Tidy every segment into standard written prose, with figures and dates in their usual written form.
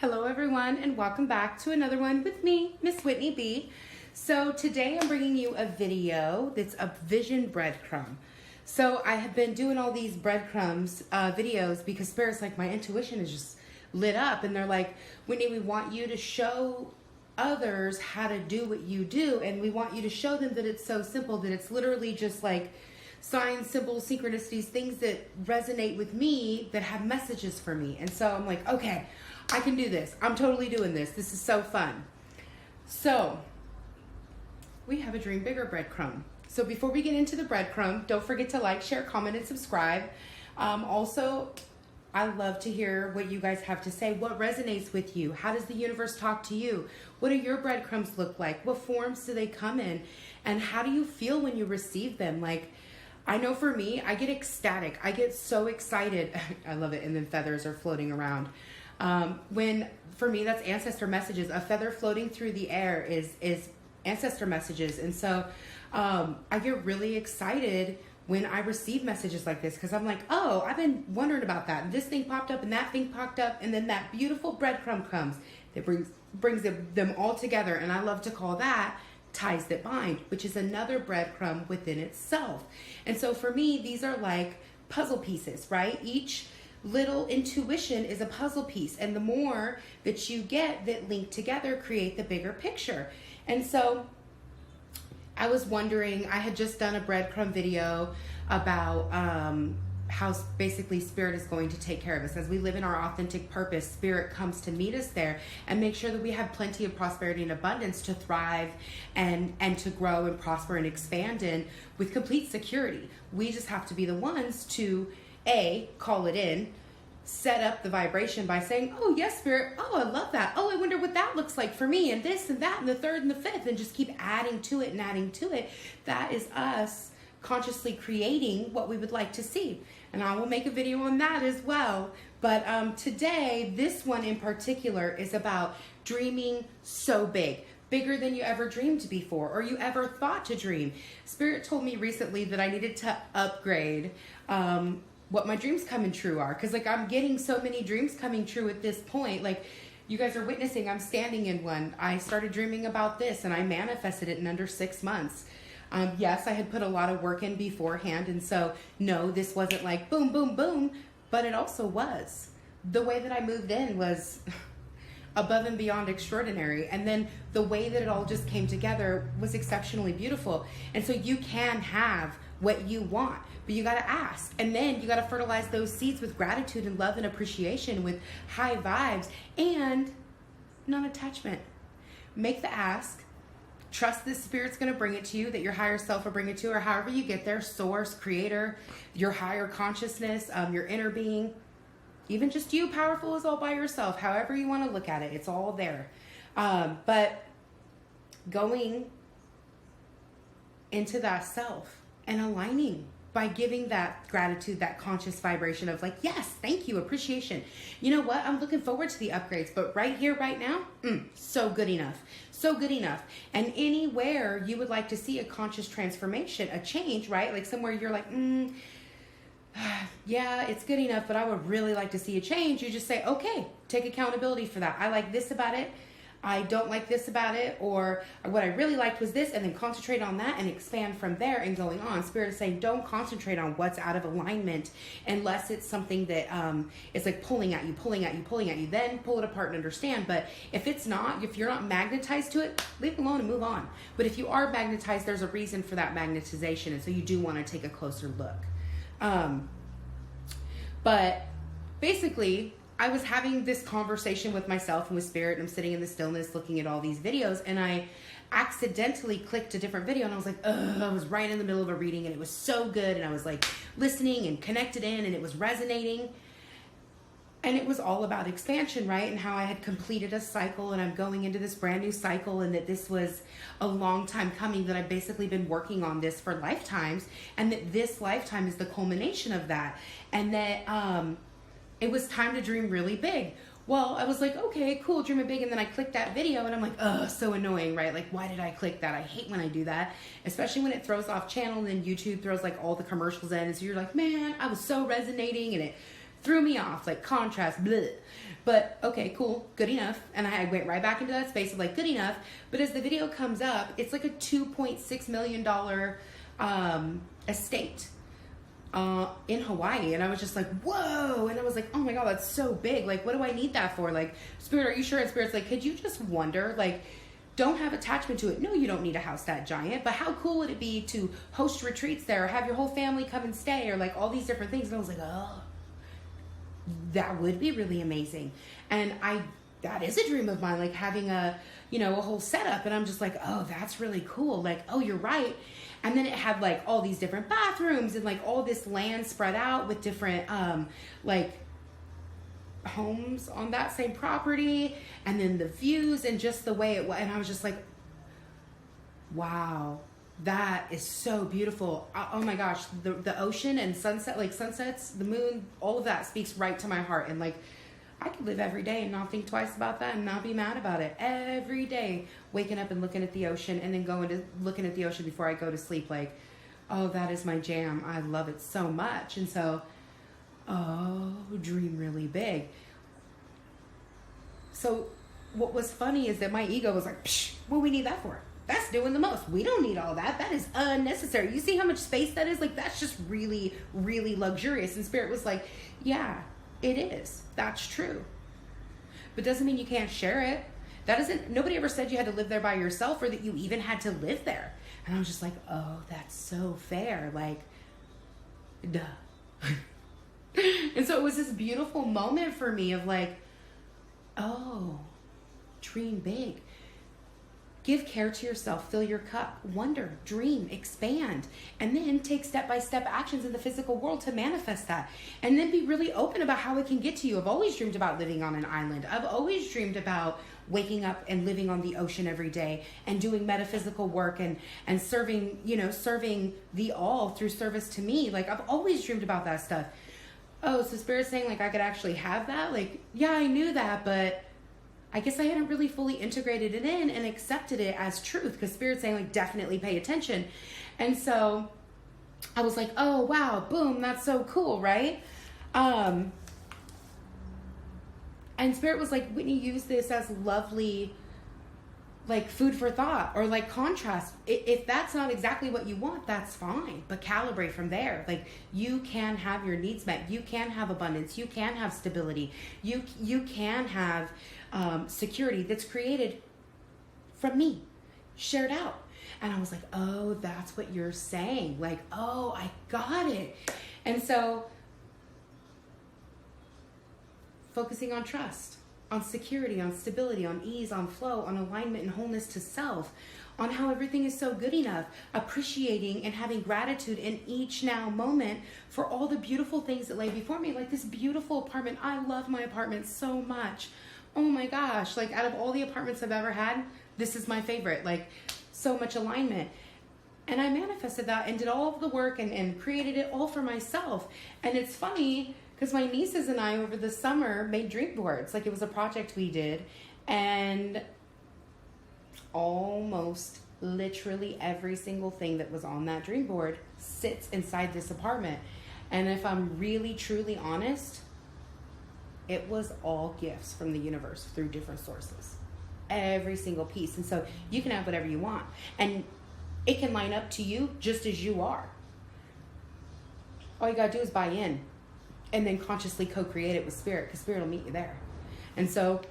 Hello everyone, and welcome back to another one with me, Miss Whitney B. So today I'm bringing you a video that's a vision breadcrumb. So I have been doing all these breadcrumbs videos because Spirit's like, my intuition is just lit up, and they're like, Whitney, we want you to show others how to do what you do, and we want you to show them that it's so simple, that it's literally just like signs, symbols, synchronicities, things that resonate with me, that have messages for me. And so I'm like, okay, I can do this. I'm totally doing this. This is so fun. So we have a Dream Bigger breadcrumb. So before we get into the breadcrumb, don't forget to like, share, comment, and subscribe. Also, I love to hear what you guys have to say. What resonates with you? How does the universe talk to you? What do your breadcrumbs look like? What forms do they come in? And how do you feel when you receive them? Like, I know for me, I get ecstatic. I get so excited. I love it. And then feathers are floating around. When, for me, that's ancestor messages. A feather floating through the air is ancestor messages. And so I get really excited when I receive messages like this, because I'm like, oh, I've been wondering about that. And this thing popped up and that thing popped up. And then that beautiful breadcrumb comes that brings them all together. And I love to call that ties that bind, which is another breadcrumb within itself. And so for me, these are like puzzle pieces, right? Each little intuition is a puzzle piece, and the more that you get that link together create the bigger picture. And so I was wondering, I had just done a breadcrumb video about how basically Spirit is going to take care of us as we live in our authentic purpose. Spirit comes to meet us there and make sure that we have plenty of prosperity and abundance to thrive and to grow and prosper and expand in with complete security. We just have to be the ones to call it in, set up the vibration by saying, oh yes, Spirit, oh, I love that, oh, I wonder what that looks like for me, and this and that and the third and the fifth, and just keep adding to it and adding to it. That is us consciously creating what we would like to see. And I will make a video on that as well. But today, this one in particular is about dreaming so big. Bigger than you ever dreamed before, or you ever thought to dream. Spirit told me recently that I needed to upgrade what my dreams coming true are. Because like I'm getting so many dreams coming true at this point. Like you guys are witnessing, I'm standing in one. I started dreaming about this and I manifested it in under 6 months. Yes, I had put a lot of work in beforehand. And so no, this wasn't like boom, boom, boom, but it also was. The way that I moved in was above and beyond extraordinary. And then the way that it all just came together was exceptionally beautiful. And so you can have what you want, but you got to ask. And then you got to fertilize those seeds with gratitude and love and appreciation, with high vibes and non-attachment. Make the ask. Trust this Spirit's going to bring it to you, that your higher self will bring it to you, or however you get there, source, creator, your higher consciousness, your inner being, even just you, powerful as all by yourself, however you want to look at it, it's all there. But going into that self and aligning by giving that gratitude, that conscious vibration of like, yes, thank you, appreciation. You know what? I'm looking forward to the upgrades, but right here, right now, so good enough. So good enough. And anywhere you would like to see a conscious transformation, a change, right? Like somewhere you're like, yeah, it's good enough, but I would really like to see a change. You just say, okay, take accountability for that. I like this about it. I don't like this about it, or what I really liked was this, and then concentrate on that and expand from there and going on. Spirit is saying, don't concentrate on what's out of alignment unless it's something that is like pulling at you, pulling at you, pulling at you. Then pull it apart and understand. But if it's not, if you're not magnetized to it, leave it alone and move on. But if you are magnetized, there's a reason for that magnetization, and so you do want to take a closer look. But basically, I was having this conversation with myself and with Spirit, and I'm sitting in the stillness looking at all these videos, and I accidentally clicked a different video, and I was like, ugh, I was right in the middle of a reading, and it was so good, and I was like listening and connected in, and it was resonating, and it was all about expansion, right? And how I had completed a cycle, and I'm going into this brand new cycle, and that this was a long time coming, that I've basically been working on this for lifetimes, and that this lifetime is the culmination of that, and that it was time to dream really big. Well, I was like, okay, cool, dreaming big. And then I clicked that video and I'm like, ugh, so annoying, right? Like, why did I click that? I hate when I do that, especially when it throws off channel and then YouTube throws like all the commercials in. And so you're like, man, I was so resonating and it threw me off, like contrast, bleh. But okay, cool, good enough. And I went right back into that space of like, good enough. But as the video comes up, it's like a $2.6 million estate in Hawaii. And I was just like, whoa. And I was like, oh my God, that's so big. Like, what do I need that for? Like, Spirit, are you sure? And Spirit's like, could you just wonder, like, don't have attachment to it. No, you don't need a house that giant, but how cool would it be to host retreats there, or have your whole family come and stay, or like all these different things. And I was like, oh, that would be really amazing. And that is a dream of mine, like having a whole setup. And I'm just like, oh, that's really cool. Like, oh, you're right. And then it had like all these different bathrooms and like all this land spread out with different, like homes on that same property. And then the views and just the way it was. And I was just like, wow, that is so beautiful. Oh my gosh, the ocean and sunset, like sunsets, the moon, all of that speaks right to my heart. And like, I could live every day and not think twice about that and not be mad about it. Every day, waking up and looking at the ocean and then going to looking at the ocean before I go to sleep. Like, oh, that is my jam. I love it so much. And so, oh, dream really big. So what was funny is that my ego was like, psh, what do we need that for? That's doing the most. We don't need all that. That is unnecessary. You see how much space that is? Like, that's just really, really luxurious. And Spirit was like, yeah, it is. That's true. But doesn't mean you can't share it. Nobody ever said you had to live there by yourself or that you even had to live there. And I was just like, oh, that's so fair. Like, duh. And so it was this beautiful moment for me of like, oh, dream big. Give care to yourself, fill your cup, wonder, dream, expand, and then take step-by-step actions in the physical world to manifest that. And then be really open about how it can get to you. I've always dreamed about living on an island. I've always dreamed about waking up and living on the ocean every day and doing metaphysical work and serving, serving the all through service to me. Like, I've always dreamed about that stuff. Oh, so Spirit's saying like I could actually have that? Like, yeah, I knew that, but I guess I hadn't really fully integrated it in and accepted it as truth, because Spirit's saying like definitely pay attention. And so I was like, oh wow, boom, that's so cool, right? And Spirit was like, Whitney, use this as lovely, like food for thought or like contrast. If that's not exactly what you want, that's fine, but calibrate from there. Like, you can have your needs met. You can have abundance. You can have stability. You can have security that's created from me, shared out. And I was like, oh, that's what you're saying. Like, oh, I got it. And so focusing on trust, on security, on stability, on ease, on flow, on alignment and wholeness to self, on how everything is so good enough, appreciating and having gratitude in each now moment for all the beautiful things that lay before me. Like this beautiful apartment. I love my apartment so much. Oh my gosh, like out of all the apartments I've ever had, this is my favorite. Like, so much alignment. And I manifested that and did all of the work and created it all for myself. And it's funny because my nieces and I over the summer made dream boards. Like, it was a project we did, and almost literally every single thing that was on that dream board sits inside this apartment. And if I'm really truly honest, it was all gifts from the universe through different sources. Every single piece. And so you can have whatever you want. And it can line up to you just as you are. All you gotta do is buy in and then consciously co-create it with Spirit, because Spirit will meet you there. And so,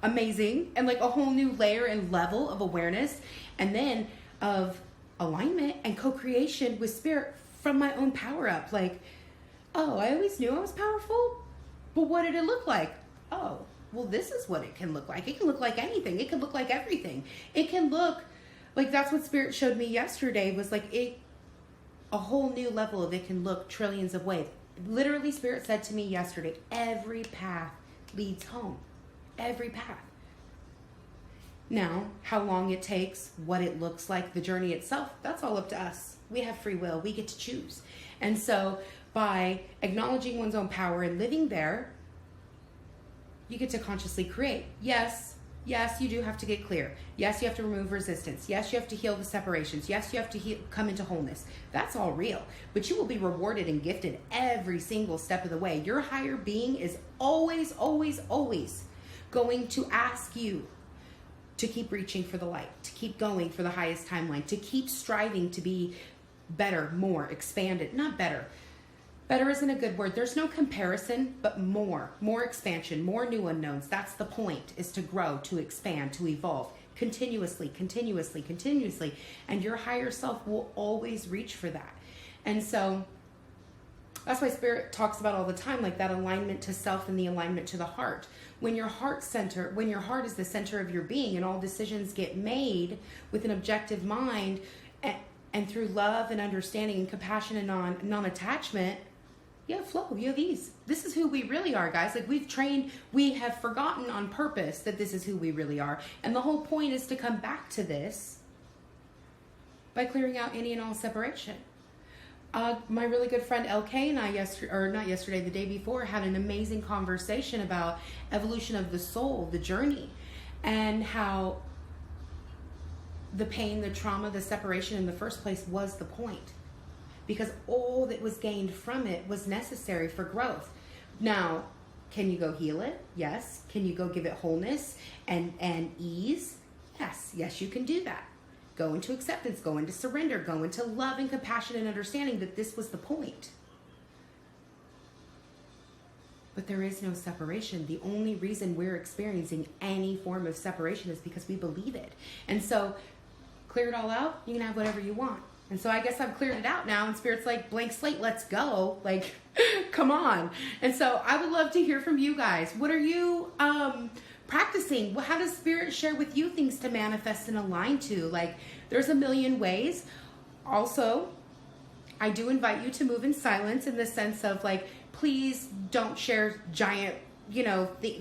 amazing. And like a whole new layer and level of awareness, and then of alignment and co-creation with Spirit from my own power up. Like, oh, I always knew I was powerful, but what did it look like? Oh, well, this is what it can look like. It can look like anything. It can look like everything. It can look like, that's what Spirit showed me yesterday, was like a whole new level of it can look trillions of ways. Literally, Spirit said to me yesterday, every path leads home. Every path. Now, how long it takes, what it looks like, the journey itself, that's all up to us. We have free will. We get to choose. And so by acknowledging one's own power and living there, you get to consciously create. Yes, Yes, you do have to get clear. Yes, you have to remove resistance. Yes, you have to heal the separations. Yes, you have to come into wholeness. That's all real. But you will be rewarded and gifted every single step of the way. Your higher being is always, always, always going to ask you to keep reaching for the light, to keep going for the highest timeline, to keep striving to be better, more, expanded. Not better. Better isn't a good word. There's no comparison, but more expansion, more new unknowns. That's the point, is to grow, to expand, to evolve continuously, continuously, continuously. And your higher self will always reach for that. And so that's why Spirit talks about all the time, like that alignment to self and the alignment to the heart. When your heart is the center of your being, and all decisions get made with an objective mind and through love and understanding and compassion and non-attachment, you have flow, you have ease. This is who we really are, guys. Like, we have forgotten on purpose that this is who we really are. And the whole point is to come back to this by clearing out any and all separation. My really good friend LK and I the day before, had an amazing conversation about evolution of the soul, the journey, and how the pain, the trauma, the separation in the first place was the point. Because all that was gained from it was necessary for growth. Now, can you go heal it? Yes. Can you go give it wholeness and ease? Yes. Yes, you can do that. Go into acceptance, go into surrender, go into love and compassion and understanding that this was the point. But there is no separation. The only reason we're experiencing any form of separation is because we believe it. And so, clear it all out, you can have whatever you want. And so I guess I've cleared it out now, and Spirit's like, blank slate, let's go. Like, come on. And so I would love to hear from you guys. What are you practicing? How does Spirit share with you things to manifest and align to? Like, there's a million ways. Also, I do invite you to move in silence, in the sense of, like, please don't share giant,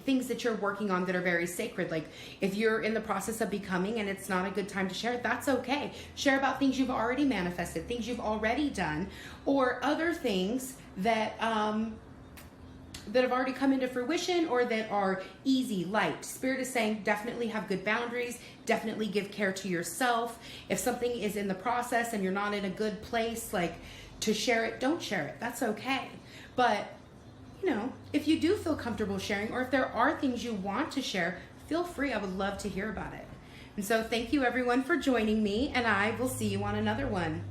things that you're working on that are very sacred. Like, if you're in the process of becoming and it's not a good time to share, that's okay. Share about things you've already manifested, things you've already done, or other things that have already come into fruition, or that are easy, light. Spirit is saying definitely have good boundaries, definitely give care to yourself. If something is in the process and you're not in a good place, like, to share it, don't share it. That's okay. But if you do feel comfortable sharing, or if there are things you want to share, feel free. I would love to hear about it. And so thank you everyone for joining me, and I will see you on another one.